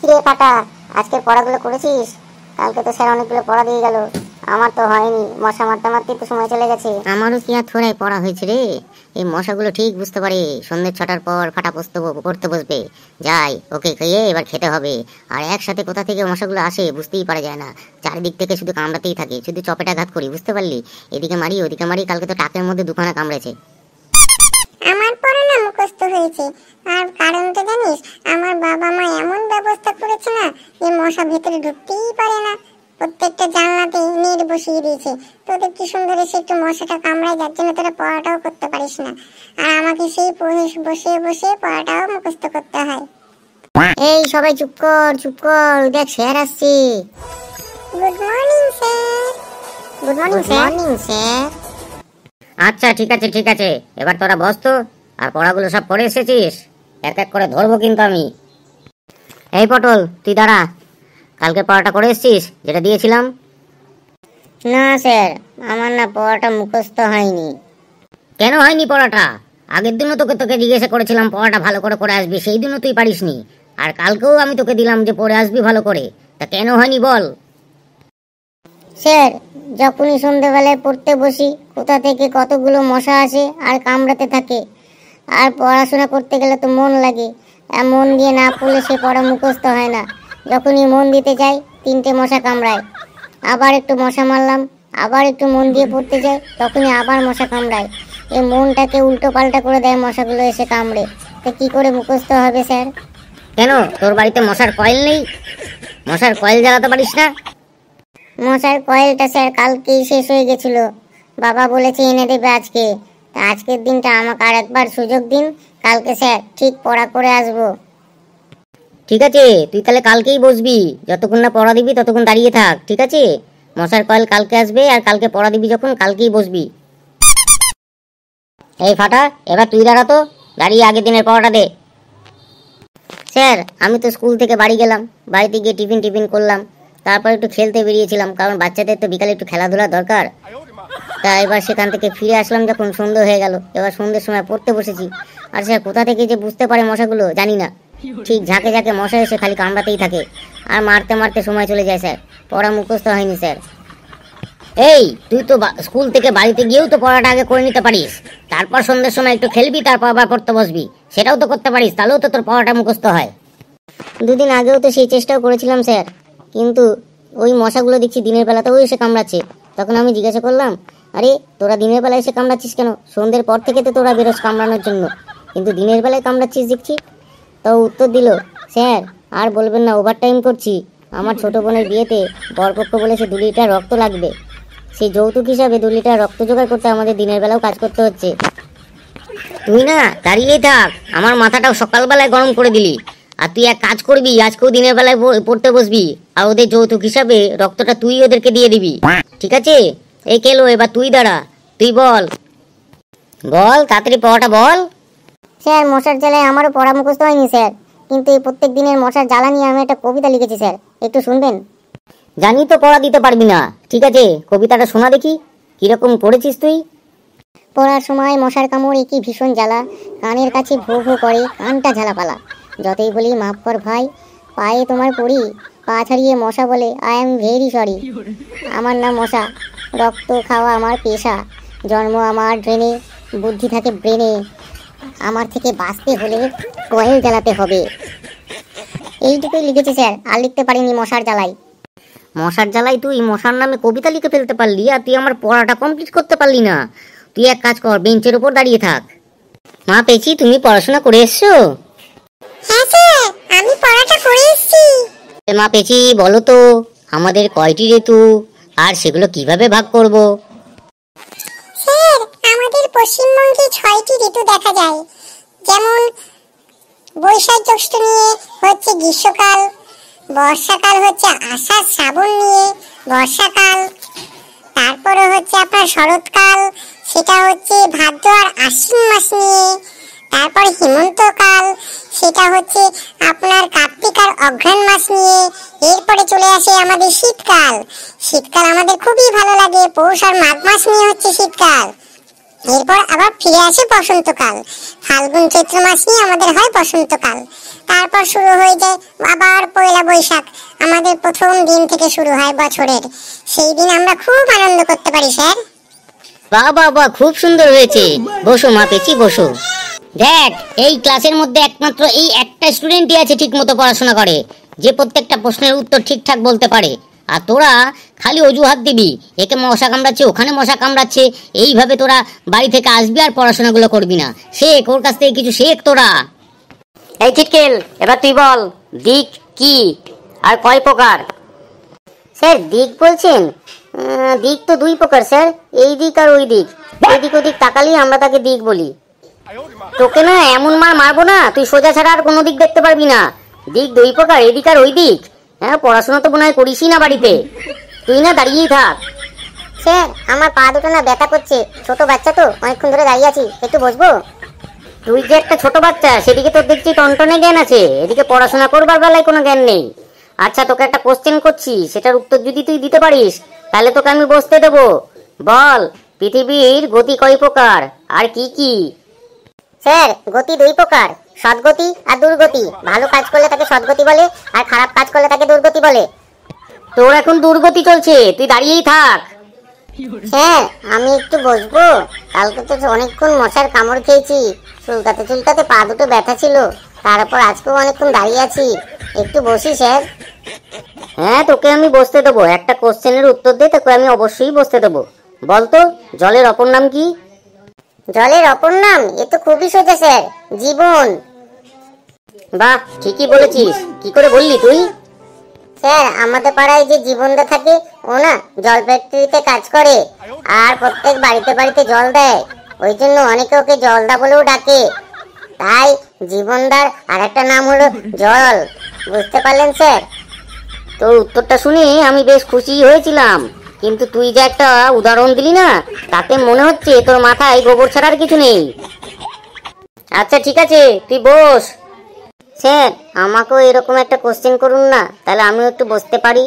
কিরে ফাটা, আজকের পড়াগুলো করেছিস? কালকে তো স্যার অনেকগুলো পড়া দিয়ে গেল, আমার তো হয়নি। মশা মারতে মারতে তো সময় চলে গেছে। আমারও কি আর থোড়াই পড়া হয়েছে রে। এই মশাগুলো ঠিক বুঝতে পারে সন্ধ্যে 6টার পর ফাটা পড়তে বসবে। যাই, ওকে খেয়ে এবার খেতে হবে। আর একসাথে কোথা থেকে মশাগুলো আসে বুঝতেই পারা যায় না। চারিদিক থেকে শুধু কামড়াতেই থাকে, শুধু চপেটাঘাত করি, বুঝতে পারলি? এদিকে মারি ওদিকে মারি, কালকে তো টাকের মধ্যে দুখানা কামড়েছে। আমার পড়া না মুখস্থ হয়েছে। আর কারণ তো জানিস, আমার বাবা মা এমন ব্যবস্থা করেছে না যে মশা ভেতরে ঢুকতেই পারে না। প্রত্যেকটা জানলাতে নেট বসিয়ে দিয়েছে। তোদের কি সুন্দর এসে একটু মশাটা কামড়ায়, যার জন্য তোরা পড়াটাও করতে পারিস না। আর আমাকে সেই বসে বসে পড়াটাও মুখস্থ করতে হয়। এই সবাই চুপ কর, দেখ স্যার আসছে। Good morning sir. Good morning sir. আচ্ছা ঠিক আছে, এবার তোরা বস তো। আর পড়াগুলো সব পড়ে এসেছিস? এক এক করে ধরবো কিন্তু আমি। এই পটল, তুই দাঁড়া। কালকে পড়াটা করে এসেছিস যেটা দিয়েছিলাম? না স্যার, আমার না পড়াটা মুখস্থ হয়নি। কেন হয়নি পড়াটা? আগের দিনও তোকে জিজ্ঞাসা করেছিলাম পড়াটা ভালো করে করে আসবি, সেই দিনও তুই পারিসনি। আর কালকেও আমি তোকে দিলাম যে পড়ে আসবি ভালো করে, তা কেন হয়নি বল? স্যার, যখনই সন্ধ্যেবেলায় পড়তে বসি কোথা থেকে কতগুলো মশা আসে আর কামড়াতে থাকে। আর পড়াশোনা করতে গেলে তো মন লাগে, আর মন দিয়ে না পড়লে সে পড়া মুখস্থ হয় না। যখনই মন দিতে যাই 3টে মশা কামড়ায়, আবার একটু মশা মারলাম, আবার একটু মন দিয়ে পড়তে যাই, তখনই আবার মশা কামড়ায়। এই মনটাকে উল্টো পাল্টা করে দেয় মশাগুলো এসে কামড়ে। তো কি করে মুখস্থ হবে স্যার? কেন, তোর বাড়িতে মশার কয়েল নেই? মশার কয়েল জ্বালাতে পারিস না? মশার কয়েলটা স্যার কালকেই শেষ হয়ে গেছিল, বাবা বলেছে এনে দেবে আজকে। তা আজকের দিনটা আমাকে আর একবার সুযোগ দিন, কালকে স্যার ঠিক পড়া করে আসবো। ঠিক আছে, তুই তাহলে কালকেই বসবি। যতক্ষণ না পড়া দিবি ততক্ষণ দাঁড়িয়ে থাক, ঠিক আছে? মশার কয়েল কালকে আসবে, আর কালকে পড়া দিবি যখন কালকেই বসবি। এই ফাটা, এবার তুই দাঁড়া তো, দাঁড়িয়ে আগের দিনের পড়াটা দে। স্যার, আমি তো স্কুল থেকে বাড়ি গেলাম, বাড়িতে গিয়ে টিফিন করলাম, তারপর একটু খেলতে বেরিয়েছিলাম, কারণ বাচ্চাদের তো বিকালে একটু খেলাধুলা দরকার। তা এবার সেখান থেকে ফিরে আসলাম যখন সন্ধ্যে হয়ে গেল, এবার সন্ধ্যের সময় পড়তে বসেছি। আর স্যার কোথা থেকে যে বুঝতে পারে মশাগুলো জানি না, ঠিক ঝাঁকে ঝাঁকে মশা এসে খালি কামড়াতেই থাকে, আর মারতে মারতে সময় চলে যায় স্যার। পড়া মুখস্থ হয়নি স্যার। এই, তুই তো স্কুল থেকে বাড়িতে গিয়েও তো পড়াটা আগে করে নিতে পারিস, তারপর সন্ধ্যের সময় একটু খেলবি, তারপর আবার পড়তে বসবি, সেটাও তো করতে পারিস, তাহলেও তো তোর পড়াটা মুখস্থ হয়। 2 দিন আগেও তো সেই চেষ্টাও করেছিলাম স্যার, কিন্তু ওই মশাগুলো দেখছি দিনের বেলাতেও এসে কামড়াচ্ছে। তখন আমি জিজ্ঞাসা করলাম, আরে তোরা দিনের বেলায় এসে কামড়াচ্ছিস কেন? সন্ধ্যের পর থেকে তো তোরা বেরোস কামড়ানোর জন্য, কিন্তু দিনের বেলায় কামড়াচ্ছিস দেখছি। তো উত্তর দিল, স্যার আর বলবেন না, ওভারটাইম করছি। আমার ছোট বোনের বিয়েতে বরপক্ষ বলেছে 2 লিটার রক্ত লাগবে, সেই যৌতুক হিসাবে 2 লিটার রক্ত জোগাড় করতে আমাদের দিনের বেলাও কাজ করতে হচ্ছে। তুই না দাঁড়িয়েই থাক, আমার মাথাটাও সকালবেলায় গরম করে দিলি। আর তুই এক কাজ করবি, আজকেও দিনের বেলায় পড়তে বসবি, আর ওদের যৌতুক হিসাবে রক্তটা তুই ওদেরকে দিয়ে দিবি, ঠিক আছে? এই কেলো, এবার তুই দাঁড়া, তুই বল তাড়াতাড়ি পড়াটা বল। স্যার, মশার জ্বালায় আমারও পড়া মুখস্থ হয়নি স্যার, কিন্তু এই প্রত্যেক দিনের মশার জ্বালা নিয়ে আমি একটা কবিতা লিখেছি স্যার, একটু শুনবেন? জানি তো পড়া দিতে পারবি না, ঠিক আছে, কবিতাটা শোনা দেখি, কিরকম করেছিস তুই? পড়ার সময় মশার কামড় কি ভীষণ জ্বালা, কানের কাছে ভো ভো করে, কানটা ঝালাপালা। যতই বলি মাফ কর ভাই, পায়ে তোমার পড়ি, পা ছাড়িয়ে মশা বলে আই এম ভেরি সরি। আমার নাম মশা, রক্ত খাওয়া আমার পেশা, জন্ম আমার ড্রেনে, বুদ্ধি থাকে ব্রেনে, আমার থেকে বাঁচতে হলে কয়েল জ্বালাতে হবে। এইটুকুই লিখেছি স্যার, আর লিখতে পারিনি মশার জ্বালাই। মশার জ্বালাই তুই মশার নামে কবিতা লিখে ফেলতে পারলি, আর তুই আমার পড়াটা কমপ্লিট করতে পারলি না। তুই এক কাজ কর, বেঞ্চের উপর দাঁড়িয়ে থাক। মা পেয়েছি, তুমি পড়াশোনা করে এসছো? হ্যাঁ স্যার, আমি পড়াটা করে এসেছি। মা পেয়েছি, বলো তো আমাদের কয়টি ঋতু, আর সেগুলো কিভাবে ভাগ করব? স্যার, আমাদের পশ্চিমবঙ্গে 6টি ঋতু দেখা যায়। যেমন বৈশাখ জ্যৈষ্ঠ নিয়ে হচ্ছে গ্রীষ্মকাল, বর্ষাকাল হচ্ছে আষাঢ় শ্রাবণ নিয়ে বর্ষাকাল, তারপরে হচ্ছে আপনার শরৎকাল, সেটা হচ্ছে ভাদ্র আর আশ্বিন মাস নিয়ে, তারপর হেমন্তকাল, সেটা হচ্ছে আপনার কার্তিক আর অঘ্রাণ মাস নিয়ে। এরপরে চলে আসে আমাদের শীতকাল। শীতকাল আমাদের খুবই ভালো লাগে, পৌষ আর মাঘ মাস নিয়ে হচ্ছে শীতকাল। এরপর আবার ফিরে আসে বসন্তকাল। ফাল্গুন চৈত্র মাস নিয়ে আমাদের হয় বসন্তকাল। তারপর শুরু হয়ে যায় আবার পয়লা বৈশাখ, আমাদের প্রথম দিন থেকে শুরু হয় বছরের। সেই দিন আমরা খুব আনন্দ করতে পারি স্যার। বাহ বাহ বাহ, খুব সুন্দর হয়েছে। বসো মা পেঁচি, বসো। দেখ, এই ক্লাসের মধ্যে একমাত্র এই একটা স্টুডেন্টই আছে ঠিক মতো পড়াশোনা করে, যে প্রত্যেকটা প্রশ্নের উত্তর ঠিকঠাক বলতে পারে। আর তোরা খালি অজুহাত দিবি, একে মশা কামড়াচ্ছে, ওখানে মশা কামড়াচ্ছে, এইভাবে তোরা বাড়ি থেকে আসবি আর পড়াশোনাগুলো করবি না। শেখ, ওর কাছ থেকে কিছু শেখ তোরা। এই ছিটকেল, এবার তুই বল, দিক কি আর কয় প্রকার? স্যার দিক বলছেন? দিক তো দুই প্রকার স্যার, এই দিক আর ওই দিক। এদিক ওদিক তাকালেই আমরা তাকে দিক বলি। তোকে না এমন মার মারবো না, তুই সোজা ছাড়া আর কোনো দিক দেখতে পারবি না। দিক দুই প্রকার, এদিক আর ওই দিক। হ্যাঁ, পড়াশোনা তো মনে হয় করিসই না বাড়িতে, তুই না দাঁড়িয়েই থাক। স্যার আমার পা দুটো না ব্যথা করছে, ছোট বাচ্চা তো, অনেকক্ষণ ধরে দাঁড়িয়ে আছি, একটু বসবো? তুই যে একটা ছোট বাচ্চা, সেদিকে তোর দেখছি টনটনে জ্ঞান আছে, এদিকে পড়াশোনা করবার বেলায় কোনো জ্ঞান নেই। আচ্ছা, তোকে একটা কোশ্চেন করছি, সেটার উত্তর যদি তুই দিতে পারিস তাহলে তোকে আমি বসতে দেবো। বল, পৃথিবীর গতি কয় প্রকার আর কি কি? স্যার গতি দুই প্রকার, সদ্গতি আর দুর্গতি। ভালো কাজ করলে তাকে সদ্গতি বলে, আর খারাপ কাজ করলে তাকে দুর্গতি বলে। তোর এখন দুর্গতি চলছে, তুই দাঁড়িয়েই থাক। স্যার আমি একটু বসবো? কালকে তো অনেকক্ষণ মশার কামড় খেয়েছি, চুলকাতে চুলকাতে পা দুটো ব্যথা ছিল, তারপর আজকেও অনেকক্ষণ দাঁড়িয়ে আছি, একটু বসি স্যার। হ্যাঁ, তোকে আমি বসতে দেবো। একটা কোশ্চেনের উত্তর দে, তোকে আমি অবশ্যই বসতে দেবো। বলতো, জলের অপর নাম কি? জলের অপর নাম? এ তো খুবই সোজা স্যার, জীবন। বাহ, ঠিকই বলেছিস। কি করে বললি তুই? স্যার আমাদের পাড়ায় যে জীবনদা থাকে, ও না জল ফ্যাক্টরিতে কাজ করে, আর প্রত্যেক বাড়িতে বাড়িতে জল দেয়, ওই জন্য অনেকে ওকে জলদা বলেও ডাকে। তাই জীবনদার আর একটা নাম হলো জল। বুঝতে পারলেন স্যার? তোর উত্তরটা শুনে আমি বেশ খুশি হয়েছিলাম, কিন্তু তুই যে একটা উদাহরণ দিলি না, তাতে মনে হচ্ছে তোর মাথায় গোবর ছাড়ার কিছু নেই। আচ্ছা ঠিক আছে, তুই বস। স্যার আমাকেও এরকম একটা কোশ্চেন করুন না, তাহলে আমিও একটু বসতে পারি।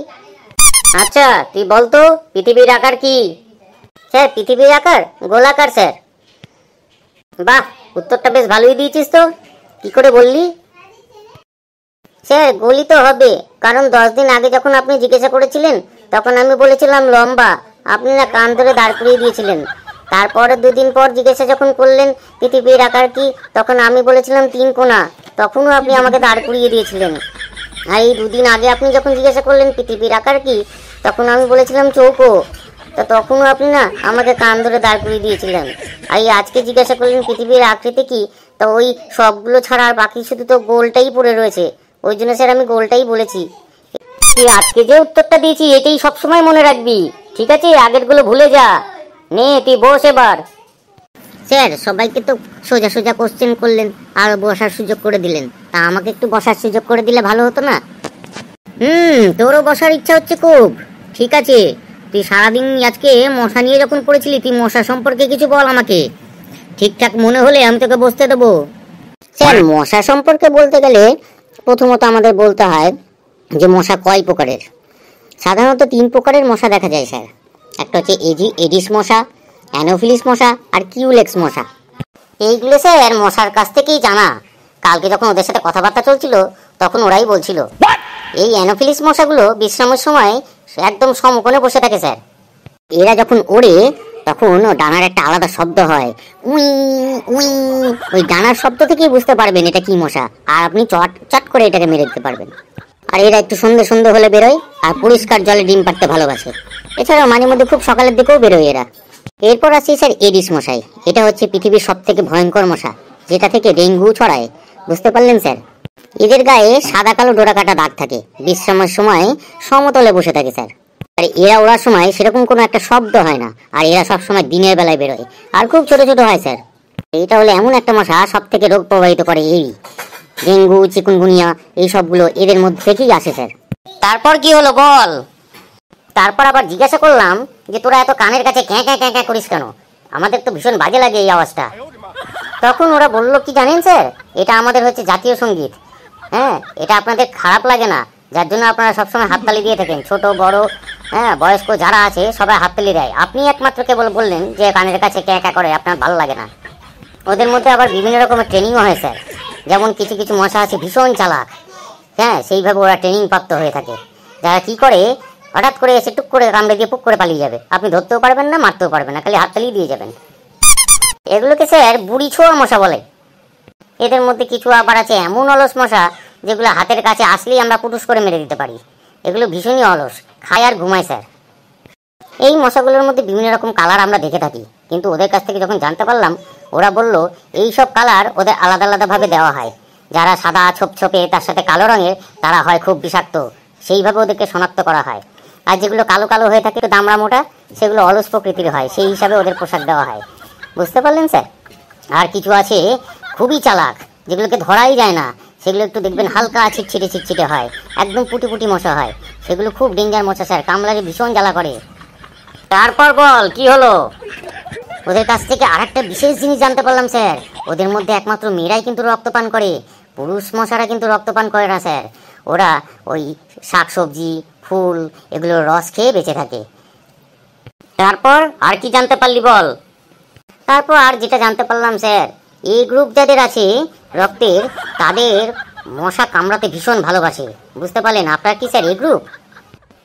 আচ্ছা তুই বলতো, পৃথিবীর আকার কি? স্যার পৃথিবীর আকার গোলাকার স্যার। বাহ, উত্তরটা বেশ ভালোই দিয়েছিস তো। কি করে বললি? স্যার গোলই তো হবে, কারণ 10 দিন আগে যখন আপনি জিজ্ঞাসা করেছিলেন তখন আমি বলেছিলাম লম্বা, আপনি না কান ধরে দাঁড় করিয়ে দিয়েছিলেন। তারপরে 2 দিন পর জিজ্ঞাসা যখন করলেন পৃথিবীর আকার কি, তখন আমি বলেছিলাম 3 কোণা, তখনও আপনি আমাকে দাঁড় করিয়ে দিয়েছিলেন। আর এই 2 দিন আগে আপনি যখন জিজ্ঞাসা করলেন পৃথিবীর আকার কি, তখন আমি বলেছিলাম চৌকো, তো তখনও আপনি না আমাকে কান ধরে দাঁড় করিয়ে দিয়েছিলেন। আর এই আজকে জিজ্ঞাসা করলেন পৃথিবীর আকৃতি কি, তো ওই সবগুলো ছাড়া আর বাকি শুধু তো গোলটাই পড়ে রয়েছে, ওই জন্য স্যার আমি গোলটাই বলেছি। তুই আজকে যে উত্তরটা দিয়েছি এটাই সবসময় মনে রাখবি, ঠিক আছে? আগেরগুলো ভুলে যা। নে, তুই বস এবার। স্যার সবাইকে তো সোজা সোজা কোশ্চেন করলেন আর বসার সুযোগ করে দিলেন, তা আমাকে একটু বসার সুযোগ করে দিলে ভালো হতো না? তোরও বসার ইচ্ছা হচ্ছে খুব। ঠিক আছে, তুই সারাদিন আজকে মশা নিয়ে যখন পড়েছিলি, তুই মশা সম্পর্কে কিছু বল আমাকে। ঠিকঠাক মনে হলে আমি তোকে বসতে দেবো। স্যার মশা সম্পর্কে বলতে গেলে প্রথমত আমাদের বলতে হয় যে মশা কয় প্রকারের। সাধারণত 3 প্রকারের মশা দেখা যায় স্যার। একটা হচ্ছে এডিস মশা, অ্যানোফিলিস মশা আর কিউলেক্স মশা। এইগুলো স্যার মশার কাছ থেকেই জানা। কালকে যখন ওদের সাথে কথাবার্তা চলছিল তখন ওরাই বলছিল। এই অ্যানোফিলিস মশাগুলো বিশ্রামের সময় একদম সমকোণে বসে থাকে স্যার। এরা যখন ওড়ে তখন ডানার একটা আলাদা শব্দ হয়, উই উই। ওই ডানার শব্দ থেকেই বুঝতে পারবেন এটা কি মশা, আর আপনি চট চট করে এটাকে মেরে দিতে পারবেন। আর এরা একটু সন্ধ্যে সন্ধ্যে হলে বেরোয়, আর পরিষ্কার জলে ডিম পাড়তে ভালোবাসে। এছাড়াও মাঝে মধ্যে খুব সকালের দিকেও বেরোয় এরা। এরপর আসি স্যার এডিস মশাই। এটা হচ্ছে পৃথিবীর সব থেকে ভয়ঙ্কর মশা, যেটা থেকে ডেঙ্গু ছড়ায়। বুঝতে পারলেন স্যার? এদের গায়ে সাদা কালো ডোরা কাটা দাগ থাকে, বিশ্রামের সময় সমতলে বসে থাকে স্যার। আর এরা ওড়ার সময় সেরকম কোনো একটা শব্দ হয় না, আর এরা সবসময় দিনের বেলায় বেরোয়, আর খুব ছোট ছোট হয় স্যার। এটা হলো এমন একটা মশা সব থেকে রোগ প্রবাহিত করে, এই ডেঙ্গু, চিকুনগুনিয়া, এই সবগুলো এদের মধ্যে থেকেই আসে স্যার। তারপর কি হলো বল? তারপর আবার জিজ্ঞাসা করলাম যে তোরা এত কানের কাছে ক্যাঁ ক্যাঁ ক্যাঁ ক্যাঁ করিস কেন, আমাদের তো ভীষণ বাজে লাগে এই আওয়াজটা। তখন ওরা বললো কি জানেন স্যার, এটা আমাদের হচ্ছে জাতীয় সঙ্গীত। হ্যাঁ, এটা আপনাদের খারাপ লাগে না, যার জন্য আপনারা সবসময় হাততালি দিয়ে থাকেন, ছোট বড় হ্যাঁ বয়স্ক যারা আছে সবাই হাততালি দেয়। আপনি একমাত্র কেবল বললেন যে কানের কাছে ক্যাঁ করে, আপনার ভালো লাগে না। ওদের মধ্যে আবার বিভিন্ন রকমের ট্রেনিংও হয় স্যার। যেমন কিছু কিছু মশা আছে ভীষণ চালাক, হ্যাঁ সেইভাবে ওরা ট্রেনিং প্রাপ্ত হয়ে থাকে, যারা কি করে হঠাৎ করে এসে টুক করে কামড়ে দিয়ে পুক করে পালিয়ে যাবে, আপনি ধরতেও পারবেন না মারতেও পারবেন না, খালি হাততালি দিয়ে যাবেন। এগুলোকে স্যার বুড়ি ছোঁয়া মশা বলে। এদের মধ্যে কিছু আবার আছে এমন অলস মশা যেগুলো হাতের কাছে আসলেই আমরা পুটুস করে মেরে দিতে পারি। এগুলো ভীষণই অলস, খায় আর ঘুমায় স্যার। এই মশাগুলোর মধ্যে বিভিন্ন রকম কালার আমরা দেখে থাকি, কিন্তু ওদের কাছ থেকে যখন জানতে পারলাম ওরা বলল এই সব কালার ওদের আলাদা আলাদাভাবে দেওয়া হয়। যারা সাদা ছোপছোপে তার সাথে কালো রঙের তারা হয় খুব বিষাক্ত, সেইভাবে ওদেরকে শনাক্ত করা হয়। আর যেগুলো কালো কালো হয়ে থাকে দামড়া মোটা সেগুলো অলস প্রকৃতির হয়, সেই হিসাবে ওদের পোশাক দেওয়া হয়। বুঝতে পারলেন স্যার? আর কিছু আছে খুবই চালাক, যেগুলোকে ধরাই যায় না, সেগুলো একটু দেখবেন হালকা ছিটছিটে ছিটছিটে হয়, একদম পুটি পুটি মশা হয়। সেগুলো খুব ডেঞ্জার মশা স্যার, কামড়ালে ভীষণ জ্বালা করে। তারপর বল কি হলো? ওদের কাছ থেকে আরেকটা বিশেষ জিনিস জানতে পারলাম স্যার, ওদের মধ্যে একমাত্র মেয়েরাই কিন্তু রক্তপান করে, পুরুষ মশারা কিন্তু রক্তপান করে না স্যার। ওরা ওই শাকসবজি ফুল এগুলোর রস খেয়ে বেঁচে থাকে। তারপর আর কি জানতে পারলি বল? তারপর আর যেটা জানতে পারলাম স্যার, এই গ্রুপ যাদের আছে রক্তের তাদের মশা কামড়াতে ভীষণ ভালোবাসে। বুঝতে পারলেন? আপনার কি স্যার এই গ্রুপ?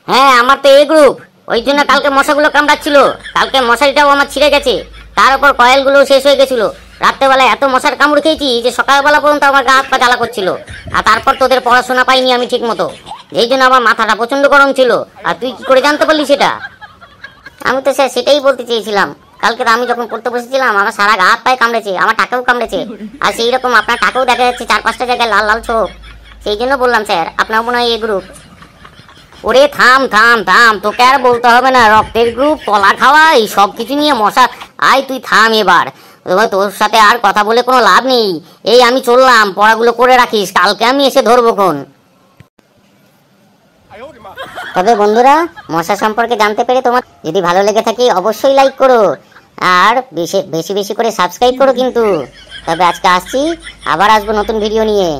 হ্যাঁ আমার তো এই গ্রুপ, ওই জন্য কালকে মশাগুলো কামড়াচ্ছিল। কালকে মশারিটাও আমার ছিঁড়ে গেছে, তার উপর কয়েলগুলো শেষ হয়ে গেছিল। রাত্রেবেলায় এত মশার কামড় খেয়েছি যে সকালবেলা পর্যন্ত আমার গা হাত পা জ্বালা করছিল। আর তারপর তোদের পড়াশোনা পাইনি আমি ঠিক মতো, যেই জন্য আমার মাথাটা প্রচন্ড গরম ছিল। আর তুই কি করে জানতে পারলি সেটা? আমি তো স্যার সেটাই বলতে চেয়েছিলাম, কালকে আমি যখন পড়তে বসেছিলাম আমার সারা গা হাত পায়ে কামড়েছে, আমার টাকেও কামড়েছে। আর সেই রকম আপনার টাকেও দেখা যাচ্ছে 4-5টা জায়গায় লাল লাল ছোপ। সেই জন্য বললাম স্যার আপনার মনে হয় এই গ্রুপ। ওরে থাম থাম থাম, তোকে আর বলতে হবে না রক্তের গ্রুপ কলা খাওয়া এই সব কিছু নিয়ে মশা। আয় তুই থাম এবার, তোর সাথে আর কথা বলে কোনো লাভ নেই। এই আমি চললাম, পড়াগুলো করে রাখিস, কালকে আমি এসে ধরবো কোন। তবে বন্ধুরা মশা সম্পর্কে জানতে পেরে তোমার যদি ভালো লেগে থাকে অবশ্যই লাইক করো, আর বেশি বেশি করে সাবস্ক্রাইব করো কিন্তু। তবে আজকে আসছি, আবার আসবো নতুন ভিডিও নিয়ে।